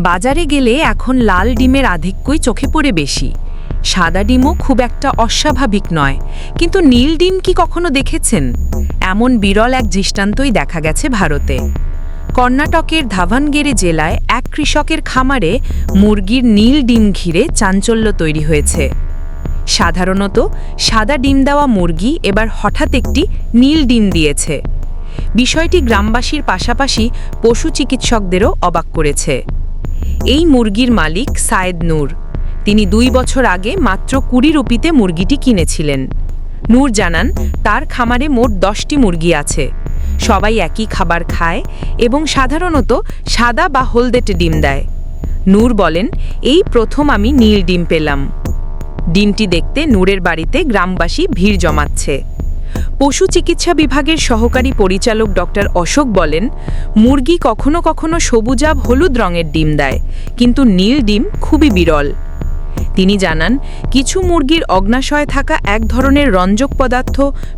বাজারে গেলে এখন লাল ডিমের আধিক্যই চোখে পড়ে বেশি। সাদা ডিমও খুব একটা অস্বাভাবিক নয়, কিন্তু নীল ডিম কি কখনো দেখেছেন? এমন বিরল এক দৃষ্টান্তই দেখা গেছে ভারতে। কর্ণাটকের ধাভানগেরে জেলায় এক কৃষকের খামারে মুরগির নীল ডিম ঘিরে চাঞ্চল্য তৈরি হয়েছে। সাধারণত সাদা ডিম দেওয়া মুরগি এবার হঠাৎ একটি নীল ডিম দিয়েছে। বিষয়টি গ্রামবাসীর পাশাপাশি পশু চিকিৎসকদেরও অবাক করেছে। এই মুরগির মালিক সায়েদ নূর। তিনি 2 বছর আগে মাত্র 20 রুপিতে মুরগিটি কিনেছিলেন। নূর জানান, তার খামারে মোট 10টি মুরগি আছে। সবাই একই খাবার খায় এবং সাধারণত সাদা বা হলদেটে ডিম দেয়। নূর বলেন, এই প্রথম আমি নীল ডিম পেলাম। ডিমটি দেখতে নূরের বাড়িতে গ্রামবাসী ভিড় জমাচ্ছে। পশু চিকিৎসা বিভাগের সহকারী পরিচালক ডক্টর অশোক বলেন, মুরগি কখনো কখনো সবুজাভ হলুদ রঙের ডিম দেয়, কিন্তু নীল ডিম খুবই বিরল। তিনি জানান, কিছু মুরগির অগ্নাশয়ে থাকা এক ধরনের রঞ্জক পদার্থ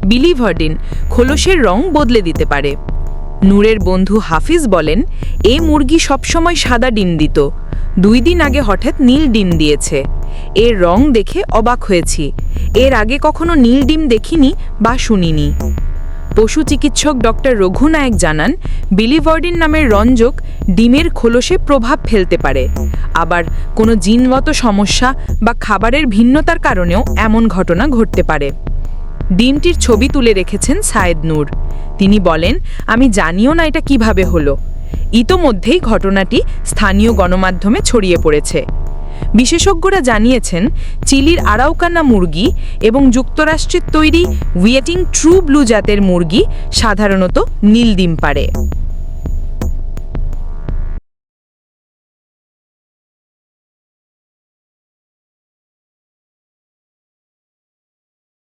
বিলিভার্ডিন খোলসের রং বদলে দিতে পারে। নূরের বন্ধু হাফিজ বলেন, এই মুরগি সবসময় সাদা ডিম দিত, 2 দিন আগে হঠাৎ নীল ডিম দিয়েছে। এর রং দেখে অবাক হয়েছি, এর আগে কখনো নীল ডিম দেখিনি বা শুনিনি। পশু চিকিৎসক ডক্টর রঘু নায়ক জানান, বিলিভার্ডিন নামের রঞ্জক ডিমের খোলসে প্রভাব ফেলতে পারে। আবার কোনো জিনগত সমস্যা বা খাবারের ভিন্নতার কারণেও এমন ঘটনা ঘটতে পারে। ডিমটির ছবি তুলে রেখেছেন সায়েদ নূর। তিনি বলেন, আমি জানিও না এটা কিভাবে হলো। ইতোমধ্যেই ঘটনাটি স্থানীয় গণমাধ্যমে ছড়িয়ে পড়েছে। বিশেষজ্ঞরা জানিয়েছেন, চিলির আরাউকানা মুরগি এবং যুক্তরাষ্ট্রের তৈরি ওয়েটিং ট্রু ব্লু জাতের মুরগি সাধারণত নীল ডিম পারে।